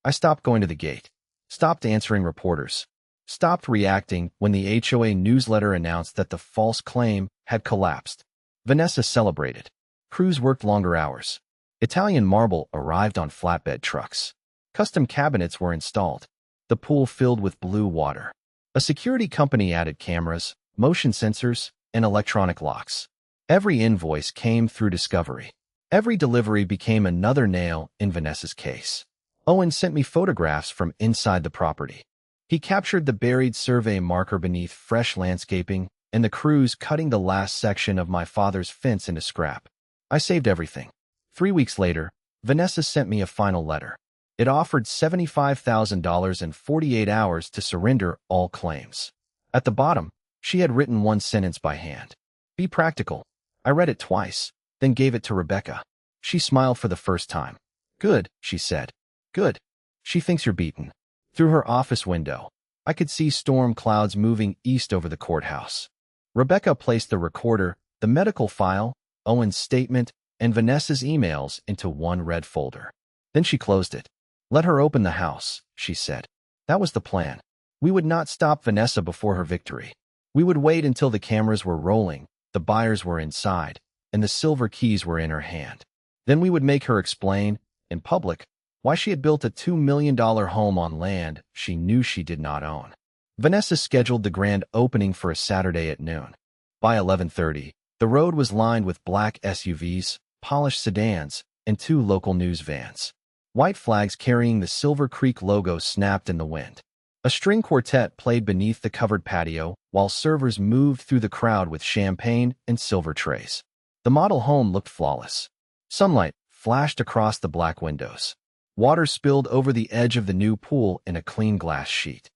I stopped going to the gate, stopped answering reporters, stopped reacting when the HOA newsletter announced that the false claim had collapsed. Vanessa celebrated. Crews worked longer hours. Italian marble arrived on flatbed trucks. Custom cabinets were installed. The pool filled with blue water. A security company added cameras, motion sensors, and electronic locks. Every invoice came through Discovery. Every delivery became another nail in Vanessa's case. Owen sent me photographs from inside the property. He captured the buried survey marker beneath fresh landscaping and the crews cutting the last section of my father's fence into scrap. I saved everything. 3 weeks later, Vanessa sent me a final letter. It offered $75,000 in 48 hours to surrender all claims. At the bottom, she had written one sentence by hand. Be practical. I read it twice, then gave it to Rebecca. She smiled for the first time. Good, she said. Good. She thinks you're beaten. Through her office window, I could see storm clouds moving east over the courthouse. Rebecca placed the recorder, the medical file, Owen's statement, and Vanessa's emails into one red folder. Then she closed it. Let her open the house, she said. That was the plan. We would not stop Vanessa before her victory. We would wait until the cameras were rolling, the buyers were inside, and the silver keys were in her hand. Then we would make her explain, in public, why she had built a $2 million home on land she knew she did not own. Vanessa scheduled the grand opening for a Saturday at noon. By 11:30, the road was lined with black SUVs, polished sedans, and 2 local news vans. White flags carrying the Silver Creek logo snapped in the wind. A string quartet played beneath the covered patio, while servers moved through the crowd with champagne and silver trays. The model home looked flawless. Sunlight flashed across the black windows. Water spilled over the edge of the new pool in a clean glass sheet.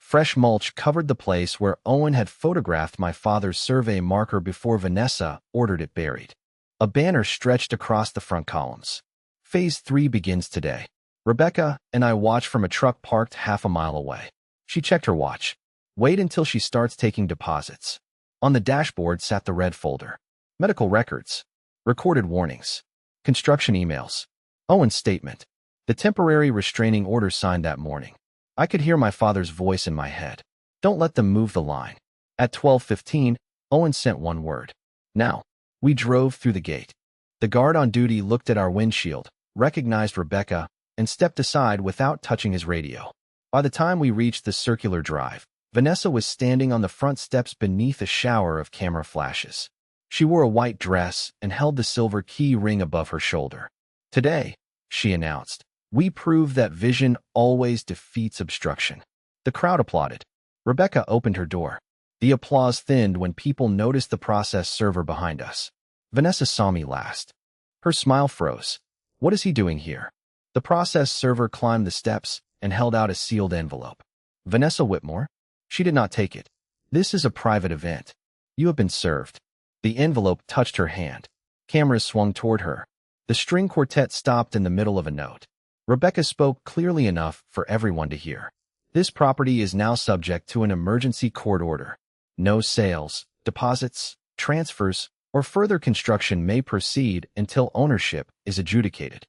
Fresh mulch covered the place where Owen had photographed my father's survey marker before Vanessa ordered it buried. A banner stretched across the front columns. Phase 3 begins today. Rebecca and I watch from a truck parked half a mile away. She checked her watch. Wait until she starts taking deposits. On the dashboard sat the red folder. Medical records. Recorded warnings. Construction emails. Owen's statement. The temporary restraining order signed that morning. I could hear my father's voice in my head. Don't let them move the line. At 12:15, Owen sent one word. Now. We drove through the gate. The guard on duty looked at our windshield, recognized Rebecca, and stepped aside without touching his radio. By the time we reached the circular drive, Vanessa was standing on the front steps beneath a shower of camera flashes. She wore a white dress and held the silver key ring above her shoulder. Today, she announced, we prove that vision always defeats obstruction. The crowd applauded. Rebecca opened her door. The applause thinned when people noticed the process server behind us. Vanessa saw me last. Her smile froze. What is he doing here? The process server climbed the steps and held out a sealed envelope. Vanessa Whitmore? She did not take it. This is a private event. You have been served. The envelope touched her hand. Cameras swung toward her. The string quartet stopped in the middle of a note. Rebecca spoke clearly enough for everyone to hear. This property is now subject to an emergency court order. No sales, deposits, transfers, or further construction may proceed until ownership is adjudicated.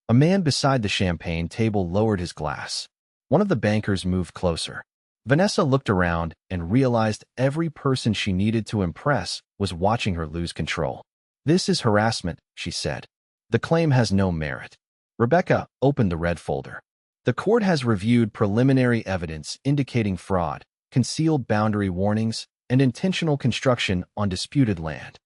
A man beside the champagne table lowered his glass. One of the bankers moved closer. Vanessa looked around and realized every person she needed to impress was watching her lose control. This is harassment, she said. The claim has no merit. Rebecca opened the red folder. The court has reviewed preliminary evidence indicating fraud, concealed boundary warnings, and intentional construction on disputed land.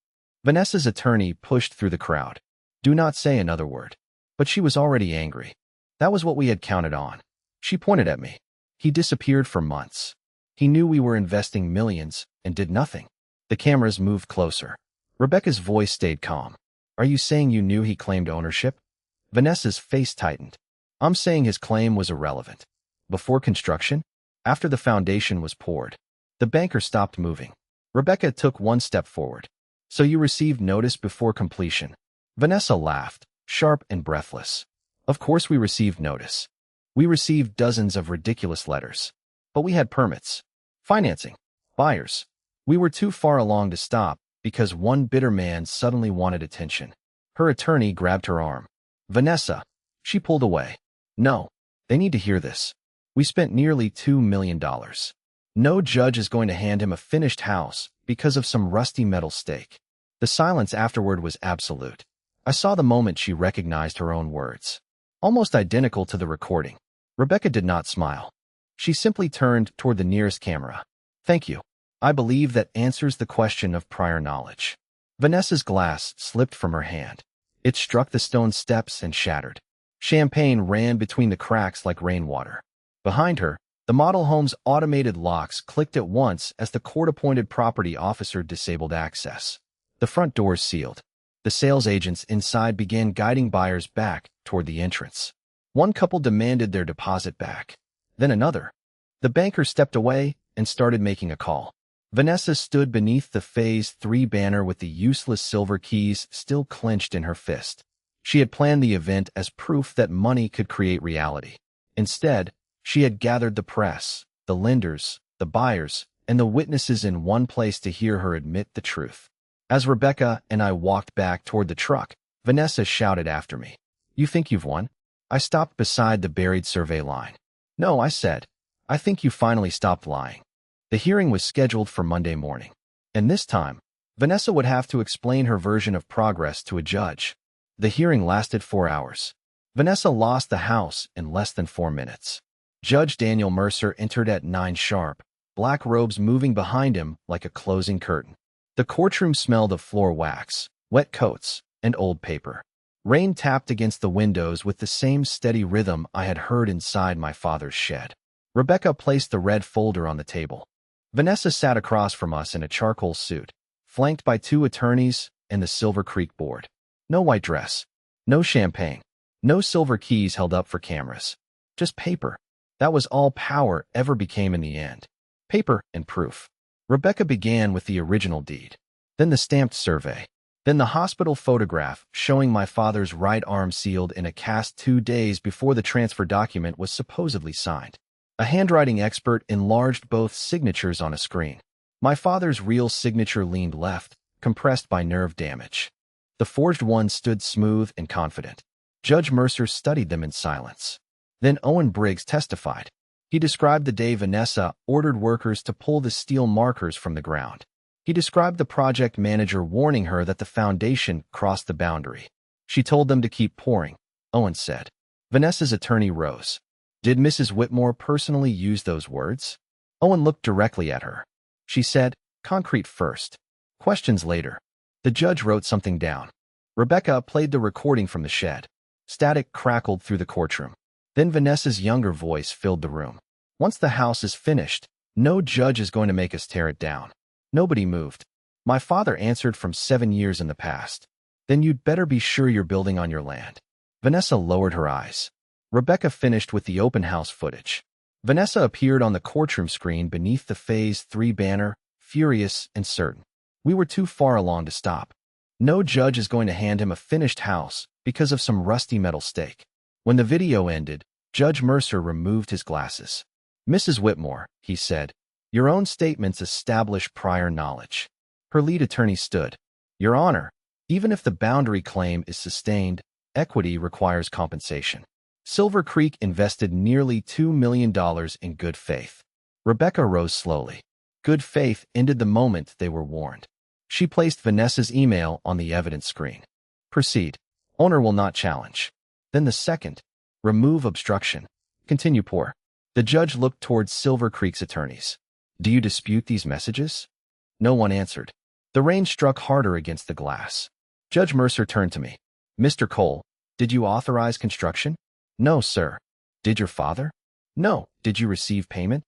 Vanessa's attorney pushed through the crowd. Do not say another word. But she was already angry. That was what we had counted on. She pointed at me. He disappeared for months. He knew we were investing millions and did nothing. The cameras moved closer. Rebecca's voice stayed calm. Are you saying you knew he claimed ownership? Vanessa's face tightened. I'm saying his claim was irrelevant. Before construction? After the foundation was poured. The banker stopped moving. Rebecca took one step forward. So you received notice before completion? Vanessa laughed, sharp and breathless. Of course we received notice. We received dozens of ridiculous letters. But we had permits. Financing. Buyers. We were too far along to stop because one bitter man suddenly wanted attention. Her attorney grabbed her arm. Vanessa. She pulled away. No. They need to hear this. We spent nearly $2 million. No judge is going to hand him a finished house because of some rusty metal stake. The silence afterward was absolute. I saw the moment she recognized her own words. Almost identical to the recording. Rebecca did not smile. She simply turned toward the nearest camera. Thank you. I believe that answers the question of prior knowledge. Vanessa's glass slipped from her hand. It struck the stone steps and shattered. Champagne ran between the cracks like rainwater. Behind her, the model home's automated locks clicked at once as the court-appointed property officer disabled access. The front doors sealed. The sales agents inside began guiding buyers back toward the entrance. One couple demanded their deposit back. Then another. The banker stepped away and started making a call. Vanessa stood beneath the Phase 3 banner with the useless silver keys still clenched in her fist. She had planned the event as proof that money could create reality. Instead, she had gathered the press, the lenders, the buyers, and the witnesses in one place to hear her admit the truth. As Rebecca and I walked back toward the truck, Vanessa shouted after me. You think you've won? I stopped beside the buried survey line. No, I said. I think you finally stopped lying. The hearing was scheduled for Monday morning. And this time, Vanessa would have to explain her version of progress to a judge. The hearing lasted 4 hours. Vanessa lost the house in less than 4 minutes. Judge Daniel Mercer entered at 9 sharp, black robes moving behind him like a closing curtain. The courtroom smelled of floor wax, wet coats, and old paper. Rain tapped against the windows with the same steady rhythm I had heard inside my father's shed. Rebecca placed the red folder on the table. Vanessa sat across from us in a charcoal suit, flanked by 2 attorneys and the Silver Creek board. No white dress, no champagne, no silver keys held up for cameras. Just paper. That was all power ever became in the end. Paper and proof. Rebecca began with the original deed, then the stamped survey, then the hospital photograph showing my father's right arm sealed in a cast 2 days before the transfer document was supposedly signed. A handwriting expert enlarged both signatures on a screen. My father's real signature leaned left, compressed by nerve damage. The forged one stood smooth and confident. Judge Mercer studied them in silence. Then Owen Briggs testified. He described the day Vanessa ordered workers to pull the steel markers from the ground. He described the project manager warning her that the foundation crossed the boundary. She told them to keep pouring, Owen said. Vanessa's attorney rose. Did Mrs. Whitmore personally use those words? Owen looked directly at her. She said, concrete first. Questions later. The judge wrote something down. Rebecca played the recording from the shed. Static crackled through the courtroom. Then Vanessa's younger voice filled the room. Once the house is finished, no judge is going to make us tear it down. Nobody moved. My father answered from 7 years in the past. Then you'd better be sure you're building on your land. Vanessa lowered her eyes. Rebecca finished with the open house footage. Vanessa appeared on the courtroom screen beneath the Phase 3 banner, furious and certain. We were too far along to stop. No judge is going to hand him a finished house because of some rusty metal stake. When the video ended, Judge Mercer removed his glasses. Mrs. Whitmore, he said, your own statements establish prior knowledge. Her lead attorney stood. Your Honor, even if the boundary claim is sustained, equity requires compensation. Silver Creek invested nearly $2 million in good faith. Rebecca rose slowly. Good faith ended the moment they were warned. She placed Vanessa's email on the evidence screen. Proceed. Owner will not challenge. Then the second. Remove obstruction. Continue pour. The judge looked towards Silver Creek's attorneys. Do you dispute these messages? No one answered. The rain struck harder against the glass. Judge Mercer turned to me. Mr. Cole, did you authorize construction? No, sir. Did your father? No. Did you receive payment?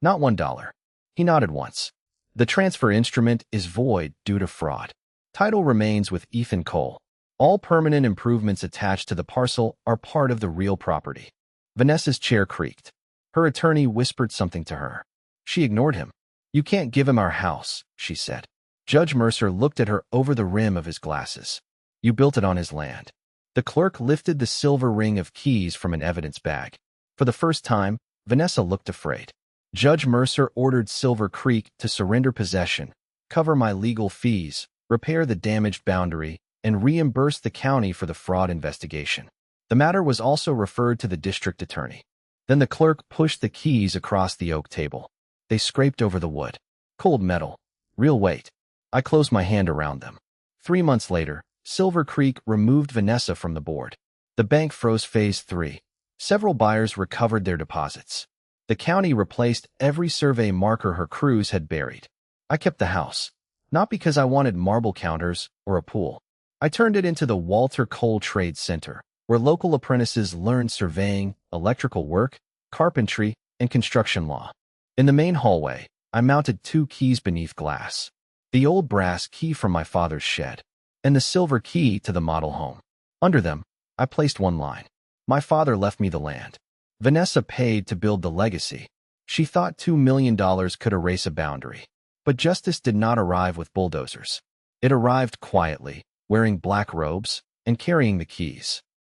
Not $1. He nodded once. The transfer instrument is void due to fraud. Title remains with Ethan Cole. All permanent improvements attached to the parcel are part of the real property. Vanessa's chair creaked. Her attorney whispered something to her. She ignored him. You can't give him our house, she said. Judge Mercer looked at her over the rim of his glasses. You built it on his land. The clerk lifted the silver ring of keys from an evidence bag. For the first time, Vanessa looked afraid. Judge Mercer ordered Silver Creek to surrender possession, cover my legal fees, repair the damaged boundary, and reimburse the county for the fraud investigation. The matter was also referred to the district attorney. Then the clerk pushed the keys across the oak table. They scraped over the wood. Cold metal. Real weight. I closed my hand around them. 3 months later, Silver Creek removed Vanessa from the board. The bank froze Phase 3. Several buyers recovered their deposits. The county replaced every survey marker her crews had buried. I kept the house, not because I wanted marble counters or a pool. I turned it into the Walter Cole Trade Center, where local apprentices learned surveying, electrical work, carpentry, and construction law. In the main hallway, I mounted 2 keys beneath glass. The old brass key from my father's shed, and the silver key to the model home. Under them, I placed one line. My father left me the land. Vanessa paid to build the legacy. She thought $2 million could erase a boundary. But justice did not arrive with bulldozers. It arrived quietly, wearing black robes and carrying the keys.